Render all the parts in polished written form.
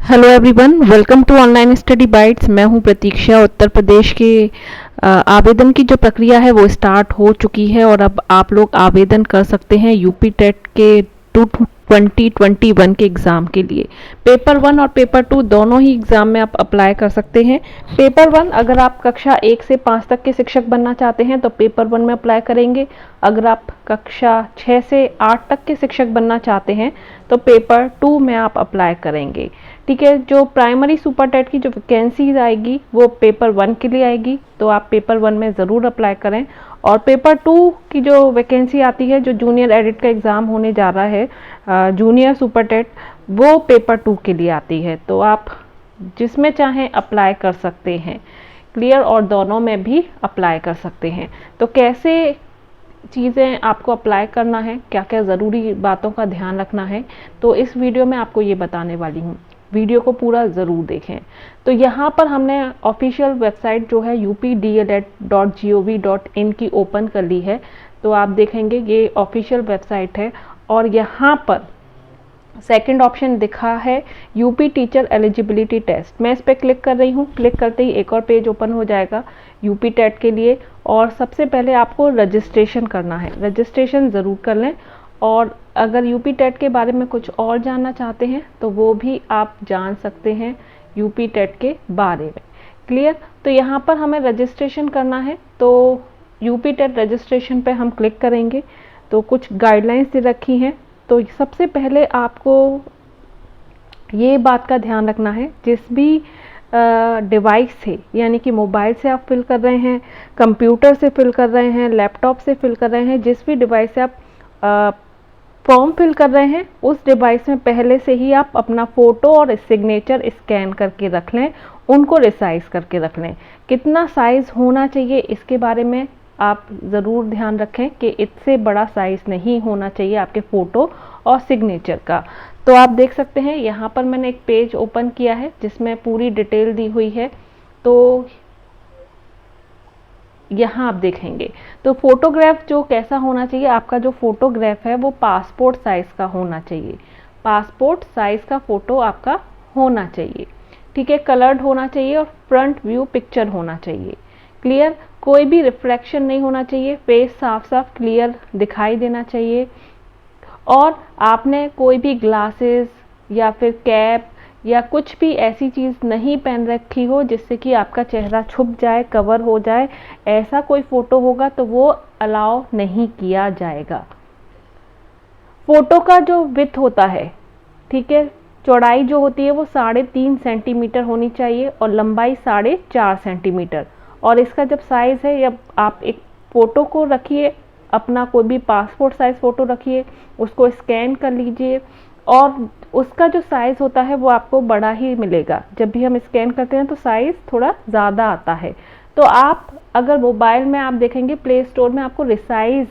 Hello everyone, welcome to Online Study Bytes. मैं हूं प्रतीक्षा। उत्तर प्रदेश के आवेदन की जो प्रक्रिया है वो स्टार्ट हो चुकी है और अब आप लोग आवेदन कर सकते हैं यूपी टेट के 2021 के एग्ज़ाम के लिए। पेपर 1 और पेपर 2 दोनों ही एग्ज़ाम में आप अप्लाई कर सकते हैं। पेपर 1 अगर आप कक्षा 1 से 5 तक के शिक्षक बनना चाहते हैं तो पेपर 1 में अप्लाई करेंगे। अगर आप कक्षा 6 से 8 तक के शिक्षक बनना चाहते हैं तो पेपर 2 में आप अप्लाई करेंगे। ठीक है, जो प्राइमरी सुपर टेट की जो वैकेंसीज आएगी वो पेपर 1 के लिए आएगी, तो आप पेपर 1 में ज़रूर अप्लाई करें। और पेपर 2 की जो वैकेंसी आती है, जो जूनियर एडिट का एग्ज़ाम होने जा रहा है जूनियर सुपर टेट, वो पेपर 2 के लिए आती है। तो आप जिसमें चाहें अप्लाई कर सकते हैं। क्लियर, और दोनों में भी अप्लाई कर सकते हैं। तो कैसे चीज़ें आपको अप्लाई करना है, क्या क्या ज़रूरी बातों का ध्यान रखना है, तो इस वीडियो में आपको ये बताने वाली हूँ। वीडियो को पूरा ज़रूर देखें। तो यहाँ पर हमने ऑफिशियल वेबसाइट जो है updled.gov.in की ओपन कर ली है। तो आप देखेंगे ये ऑफिशियल वेबसाइट है और यहाँ पर सेकंड ऑप्शन दिखा है यूपी टीचर एलिजिबिलिटी टेस्ट। मैं इस पर क्लिक कर रही हूँ। क्लिक करते ही एक और पेज ओपन हो जाएगा यूपी टेट के लिए। और सबसे पहले आपको रजिस्ट्रेशन करना है। रजिस्ट्रेशन ज़रूर कर लें। और अगर यूपी टेट के बारे में कुछ और जानना चाहते हैं तो वो भी आप जान सकते हैं यूपी टेट के बारे में। क्लियर, तो यहाँ पर हमें रजिस्ट्रेशन करना है। तो यूपी टेट रजिस्ट्रेशन पे हम क्लिक करेंगे तो कुछ गाइडलाइंस दे रखी हैं। तो सबसे पहले आपको ये बात का ध्यान रखना है, जिस भी डिवाइस से, यानी कि मोबाइल से आप फिल कर रहे हैं, कंप्यूटर से फिल कर रहे हैं, लैपटॉप से फिल कर रहे हैं, जिस भी डिवाइस से आप फॉर्म फिल कर रहे हैं, उस डिवाइस में पहले से ही आप अपना फ़ोटो और सिग्नेचर स्कैन करके रख लें, उनको रिसाइज करके रख लें। कितना साइज़ होना चाहिए इसके बारे में आप ज़रूर ध्यान रखें कि इससे बड़ा साइज़ नहीं होना चाहिए आपके फ़ोटो और सिग्नेचर का। तो आप देख सकते हैं यहाँ पर मैंने एक पेज ओपन किया है जिसमें पूरी डिटेल दी हुई है। तो यहाँ आप देखेंगे तो फोटोग्राफ जो कैसा होना चाहिए, आपका जो फोटोग्राफ है वो पासपोर्ट साइज़ का होना चाहिए। पासपोर्ट साइज़ का फ़ोटो आपका होना चाहिए। ठीक है, कलर्ड होना चाहिए और फ्रंट व्यू पिक्चर होना चाहिए। क्लियर, कोई भी रिफ्लेक्शन नहीं होना चाहिए। फेस साफ साफ क्लियर दिखाई देना चाहिए। और आपने कोई भी ग्लासेस या फिर कैप या कुछ भी ऐसी चीज़ नहीं पहन रखी हो जिससे कि आपका चेहरा छुप जाए, कवर हो जाए। ऐसा कोई फ़ोटो होगा तो वो अलाउ नहीं किया जाएगा। फ़ोटो का जो विड्थ होता है, ठीक है, चौड़ाई जो होती है वो 3.5 सेंटीमीटर होनी चाहिए और लंबाई 4.5 सेंटीमीटर। और इसका जब साइज़ है, या आप एक फ़ोटो को रखिए, अपना कोई भी पासपोर्ट साइज़ फ़ोटो रखिए, उसको स्कैन कर लीजिए और उसका जो साइज़ होता है वो आपको बड़ा ही मिलेगा। जब भी हम स्कैन करते हैं तो साइज़ थोड़ा ज़्यादा आता है। तो आप अगर मोबाइल में आप देखेंगे प्ले स्टोर में आपको रिसाइज़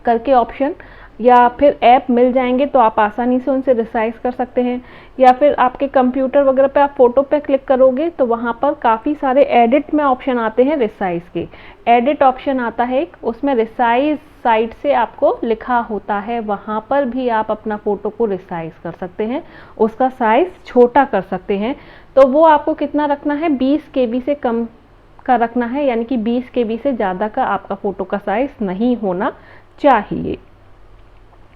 करके ऑप्शन या फिर ऐप मिल जाएंगे, तो आप आसानी से उनसे रिसाइज कर सकते हैं। या फिर आपके कंप्यूटर वगैरह पे आप फ़ोटो पे क्लिक करोगे तो वहाँ पर काफ़ी सारे एडिट में ऑप्शन आते हैं रिसाइज के। एडिट ऑप्शन आता है एक, उसमें रिसाइज साइट से आपको लिखा होता है, वहाँ पर भी आप अपना फ़ोटो को रिसाइज कर सकते हैं, उसका साइज़ छोटा कर सकते हैं। तो वो आपको कितना रखना है, 20 KB से कम का रखना है, यानी कि 20 KB से ज़्यादा का आपका फ़ोटो का साइज़ नहीं होना चाहिए।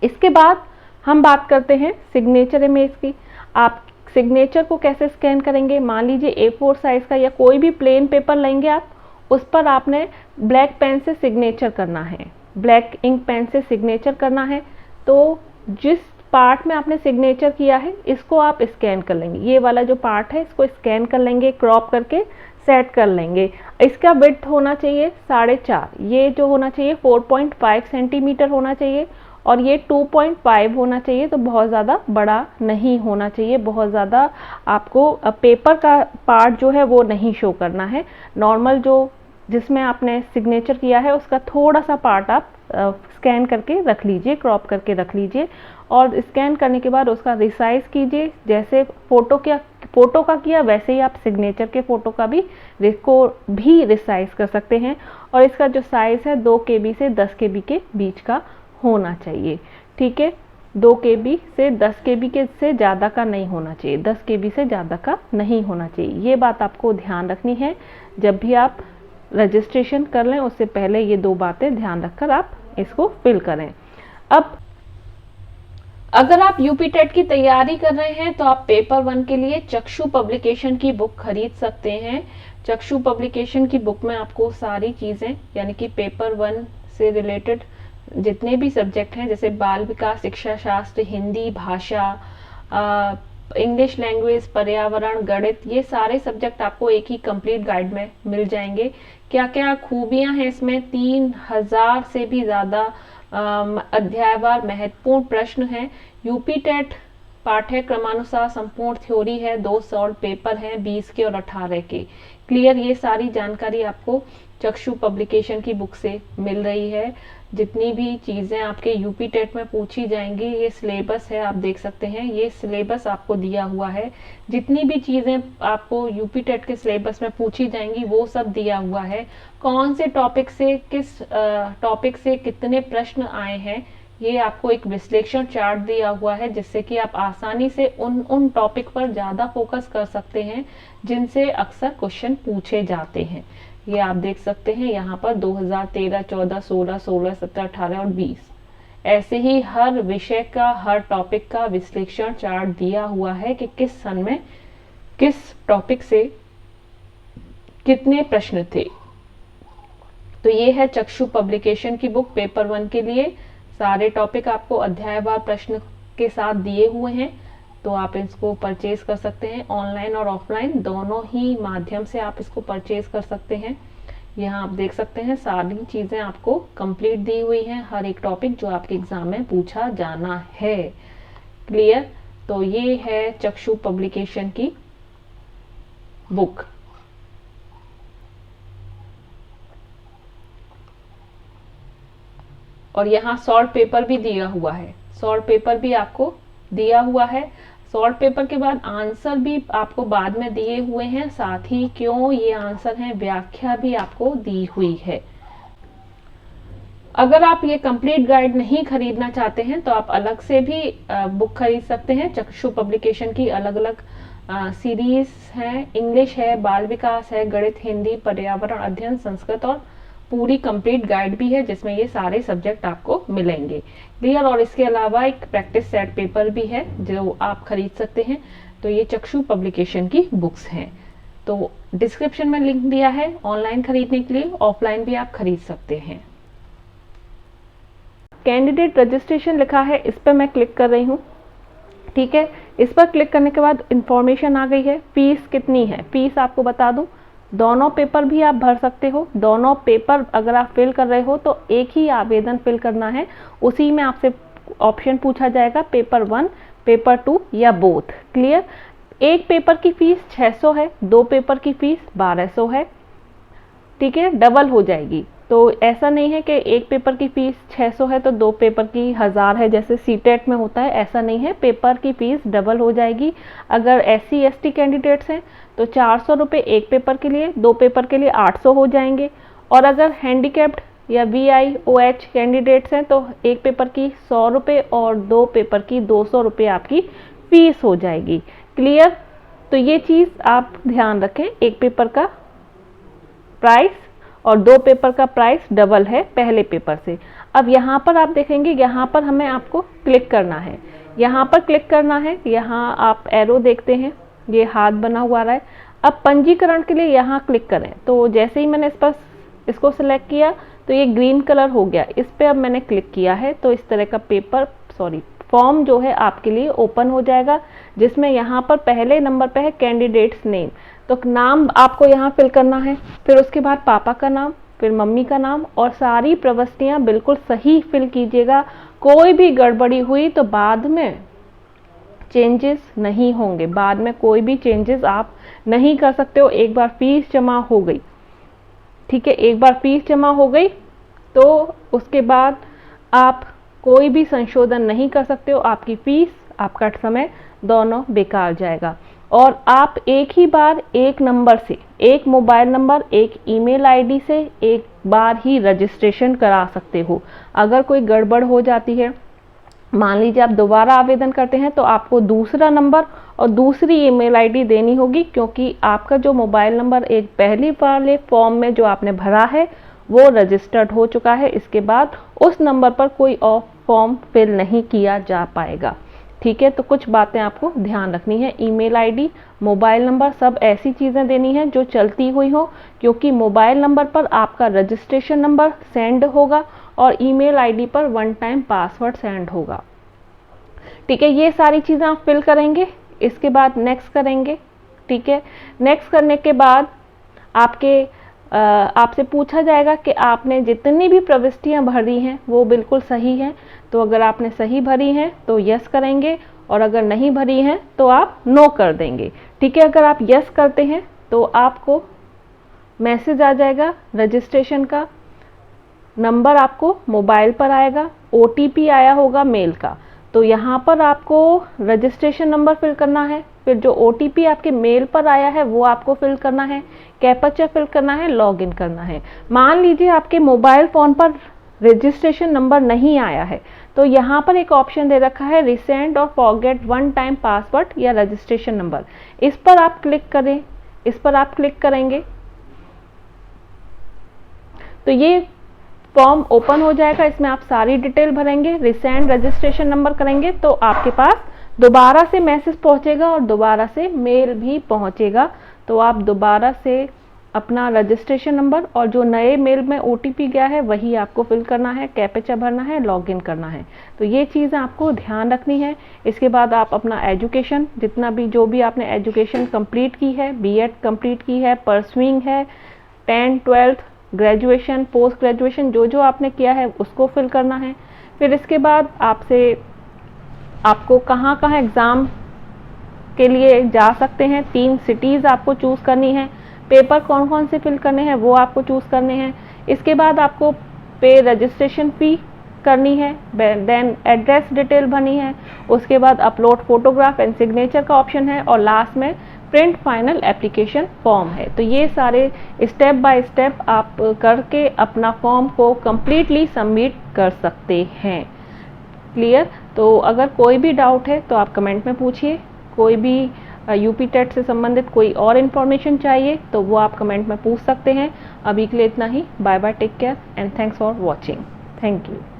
इसके बाद हम बात करते हैं सिग्नेचर इमेज की। आप सिग्नेचर को कैसे स्कैन करेंगे। मान लीजिए A4 साइज़ का या कोई भी प्लेन पेपर लेंगे आप, उस पर आपने ब्लैक पेन से सिग्नेचर करना है, ब्लैक इंक पेन से सिग्नेचर करना है। तो जिस पार्ट में आपने सिग्नेचर किया है इसको आप स्कैन कर लेंगे। ये वाला जो पार्ट है इसको स्कैन कर लेंगे, क्रॉप करके सेट कर लेंगे। इसका विड्थ होना चाहिए 4.5, ये जो होना चाहिए 4.5 सेंटीमीटर होना चाहिए और ये 2.5 होना चाहिए। तो बहुत ज़्यादा बड़ा नहीं होना चाहिए, बहुत ज़्यादा आपको पेपर का पार्ट जो है वो नहीं शो करना है। नॉर्मल जो जिसमें आपने सिग्नेचर किया है उसका थोड़ा सा पार्ट आप स्कैन करके रख लीजिए, क्रॉप करके रख लीजिए और स्कैन करने के बाद उसका रिसाइज कीजिए। जैसे फ़ोटो का किया वैसे ही आप सिग्नेचर के फ़ोटो का भी रिसाइज कर सकते हैं। और इसका जो साइज़ है 2 KB से 10 KB के बीच का होना चाहिए। ठीक है, 2 KB से 10 KB के से ज़्यादा का नहीं होना चाहिए, 10 KB से ज़्यादा का नहीं होना चाहिए। ये बात आपको ध्यान रखनी है, जब भी आप रजिस्ट्रेशन कर लें उससे पहले ये 2 बातें ध्यान रखकर आप इसको फिल करें। अब अगर आप यूपी टेट की तैयारी कर रहे हैं तो आप पेपर 1 के लिए चक्षु पब्लिकेशन की बुक खरीद सकते हैं। चक्षु पब्लिकेशन की बुक में आपको सारी चीज़ें यानी कि पेपर 1 से रिलेटेड जितने भी सब्जेक्ट हैं, जैसे बाल विकास, शिक्षा शास्त्र, हिंदी भाषा, इंग्लिश लैंग्वेज, पर्यावरण, गणित, ये सारे सब्जेक्ट आपको एक ही कंप्लीट गाइड में मिल जाएंगे। क्या क्या खूबियां हैं इसमें, 3000 से भी ज़्यादा अध्यायवार महत्वपूर्ण प्रश्न हैं। यूपी टेट पाठ्यक्रमानुसार संपूर्ण थ्योरी है, 2 सॉल्व पेपर हैं 20 के और 18 के। क्लियर, ये सारी जानकारी आपको चक्षु पब्लिकेशन की बुक से मिल रही है। जितनी भी चीज़ें आपके यूपी टेट में पूछी जाएंगी, ये सिलेबस है, आप देख सकते हैं, ये सिलेबस आपको दिया हुआ है। जितनी भी चीज़ें आपको यूपी टेट के सिलेबस में पूछी जाएंगी वो सब दिया हुआ है। कौन से टॉपिक से किस टॉपिक से कितने प्रश्न आए हैं, ये आपको एक विश्लेषण चार्ट दिया हुआ है, जिससे कि आप आसानी से उन टॉपिक पर ज़्यादा फोकस कर सकते हैं जिनसे अक्सर क्वेश्चन पूछे जाते हैं। ये आप देख सकते हैं यहाँ पर 2013, 14, 16, 16, 17, 18 और 20 ऐसे ही हर विषय का, हर टॉपिक का विश्लेषण चार्ट दिया हुआ है कि किस सन में किस टॉपिक से कितने प्रश्न थे। तो ये है चक्षु पब्लिकेशन की बुक पेपर 1 के लिए। सारे टॉपिक आपको अध्यायवार प्रश्न के साथ दिए हुए हैं, तो आप इसको परचेज कर सकते हैं। ऑनलाइन और ऑफलाइन दोनों ही माध्यम से आप इसको परचेज कर सकते हैं। यहाँ आप देख सकते हैं सारी चीज़ें आपको कंप्लीट दी हुई हैं, हर एक टॉपिक जो आपके एग्जाम में पूछा जाना है। क्लियर, तो ये है चक्षु पब्लिकेशन की बुक। और यहाँ सॉल्व पेपर भी दिया हुआ है, सॉल्व पेपर भी आपको दिया हुआ है। सॉल्व पेपर के बाद आंसर भी आपको बाद में दिए हुए हैं, साथ ही क्यों ये आंसर हैं व्याख्या भी आपको दी हुई है। अगर आप ये कंप्लीट गाइड नहीं खरीदना चाहते हैं तो आप अलग से भी बुक खरीद सकते हैं। चक्षु पब्लिकेशन की अलग अलग सीरीज है, इंग्लिश है, बाल विकास है, गणित, हिंदी, पर्यावरण अध्ययन, संस्कृत और पूरी कंप्लीट गाइड भी है, जिसमें ये सारे सब्जेक्ट आपको मिलेंगे। क्लियर, और इसके अलावा एक प्रैक्टिस सेट पेपर भी है जो आप खरीद सकते हैं। तो ये चक्षु पब्लिकेशन की बुक्स हैं, तो डिस्क्रिप्शन में लिंक दिया है ऑनलाइन खरीदने के लिए, ऑफलाइन भी आप खरीद सकते हैं। कैंडिडेट रजिस्ट्रेशन लिखा है, इस पर मैं क्लिक कर रही हूँ। ठीक है, इस पर क्लिक करने के बाद इंफॉर्मेशन आ गई है। फीस कितनी है, फीस आपको बता दूं, दोनों पेपर भी आप भर सकते हो। दोनों पेपर अगर आप फिल कर रहे हो तो एक ही आवेदन फिल करना है, उसी में आपसे ऑप्शन पूछा जाएगा पेपर 1, पेपर 2 या बोथ। क्लियर, एक पेपर की फीस 600 है, 2 पेपर की फीस 1200 है। ठीक है, डबल हो जाएगी। तो ऐसा नहीं है कि एक पेपर की फीस 600 है तो 2 पेपर की 1000 है, जैसे सीटेट में होता है, ऐसा नहीं है। पेपर की फीस डबल हो जाएगी। अगर SC ST कैंडिडेट्स हैं तो 400 रुपये एक पेपर के लिए, 2 पेपर के लिए 800 हो जाएंगे। और अगर हैंडीकैप्ड या VIOH कैंडिडेट्स हैं तो एक पेपर की 100 रुपये और 2 पेपर की 200 रुपये आपकी फीस हो जाएगी। क्लियर, तो ये चीज़ आप ध्यान रखें, एक पेपर का प्राइस और 2 पेपर का प्राइस डबल है पहले पेपर से। अब यहाँ पर आप देखेंगे, यहाँ पर हमें आपको क्लिक करना है, यहाँ पर क्लिक करना है। यहाँ आप एरो देखते हैं, ये हाथ बना हुआ रहा है। अब पंजीकरण के लिए यहाँ क्लिक करें, तो जैसे ही मैंने इसको सिलेक्ट किया तो ये ग्रीन कलर हो गया। इस पर अब मैंने क्लिक किया है तो इस तरह का फॉर्म जो है आपके लिए ओपन हो जाएगा, जिसमें यहाँ पर पहले नंबर पे है कैंडिडेट्स नेम। तो नाम आपको यहाँ फिल करना है, फिर उसके बाद पापा का नाम, फिर मम्मी का नाम, और सारी प्रविष्टियाँ बिल्कुल सही फिल कीजिएगा। कोई भी गड़बड़ी हुई तो बाद में चेंजेस नहीं होंगे, बाद में कोई भी चेंजेस आप नहीं कर सकते हो। एक बार फीस जमा हो गई, ठीक है, एक बार फीस जमा हो गई तो उसके बाद आप कोई भी संशोधन नहीं कर सकते हो। आपकी फीस, आपका समय दोनों बेकार जाएगा। और आप एक ही बार एक नंबर से, एक मोबाइल नंबर, एक ईमेल आईडी से एक बार ही रजिस्ट्रेशन करा सकते हो। अगर कोई गड़बड़ हो जाती है, मान लीजिए आप दोबारा आवेदन करते हैं तो आपको दूसरा नंबर और दूसरी ईमेल आईडी देनी होगी, क्योंकि आपका जो मोबाइल नंबर एक पहली वाले फॉर्म में जो आपने भरा है वो रजिस्टर्ड हो चुका है। इसके बाद उस नंबर पर कोई और फॉर्म फिल नहीं किया जा पाएगा। ठीक है, तो कुछ बातें आपको ध्यान रखनी है। ईमेल आईडी, मोबाइल नंबर, सब ऐसी चीज़ें देनी है जो चलती हुई हो, क्योंकि मोबाइल नंबर पर आपका रजिस्ट्रेशन नंबर सेंड होगा और ईमेल आईडी पर वन टाइम पासवर्ड सेंड होगा। ठीक है, ये सारी चीज़ें आप फिल करेंगे। इसके बाद नेक्स्ट करेंगे। ठीक है, नेक्स्ट करने के बाद आपसे पूछा जाएगा कि आपने जितनी भी प्रविष्टियां भरी हैं वो बिल्कुल सही हैं। तो अगर आपने सही भरी हैं तो यस करेंगे, और अगर नहीं भरी हैं तो आप नो कर देंगे। ठीक है, अगर आप यस करते हैं तो आपको मैसेज आ जाएगा रजिस्ट्रेशन का, नंबर आपको मोबाइल पर आएगा, OTP आया होगा मेल का। तो यहाँ पर आपको रजिस्ट्रेशन नंबर फिल करना है, फिर जो OTP आपके मेल पर आया है वो आपको फिल करना है, कैप्चा फिल करना है, लॉगिन करना है। मान लीजिए आपके मोबाइल फ़ोन पर रजिस्ट्रेशन नंबर नहीं आया है, तो यहाँ पर एक ऑप्शन दे रखा है रिसेंड और फॉरगेट वन टाइम पासवर्ड या रजिस्ट्रेशन नंबर। इस पर आप क्लिक करें। इस पर आप क्लिक करेंगे तो ये फॉर्म ओपन हो जाएगा। इसमें आप सारी डिटेल भरेंगे, रिसेंड रजिस्ट्रेशन नंबर करेंगे तो आपके पास दोबारा से मैसेज पहुंचेगा और दोबारा से मेल भी पहुंचेगा। तो आप दोबारा से अपना रजिस्ट्रेशन नंबर और जो नए मेल में OTP गया है वही आपको फिल करना है, कैप्चा भरना है, लॉगिन करना है। तो ये चीज़ें आपको ध्यान रखनी है। इसके बाद आप अपना एजुकेशन, जितना भी जो भी आपने एजुकेशन कंप्लीट की है, B.Ed कंप्लीट की है, परसुइंग है, 10th 12th graduation, post graduation, जो जो आपने किया है उसको फिल करना है। फिर इसके बाद आपको कहाँ कहाँ एग्ज़ाम के लिए जा सकते हैं, 3 सिटीज़ आपको चूज़ करनी है, पेपर कौन कौन से फिल करने हैं वो आपको चूज़ करने हैं। इसके बाद आपको पे रजिस्ट्रेशन फ़ी करनी है, देन एड्रेस डिटेल भरनी है, उसके बाद अपलोड फोटोग्राफ एंड सिग्नेचर का ऑप्शन है, और लास्ट में प्रिंट फाइनल एप्लीकेशन फॉर्म है। तो ये सारे स्टेप बाय स्टेप आप करके अपना फॉर्म को कम्प्लीटली सबमिट कर सकते हैं। क्लियर? तो अगर कोई भी डाउट है तो आप कमेंट में पूछिए। कोई भी UP टेट से संबंधित कोई और इन्फॉर्मेशन चाहिए तो वो आप कमेंट में पूछ सकते हैं। अभी के लिए इतना ही। Bye bye, take care and thanks for watching. Thank you.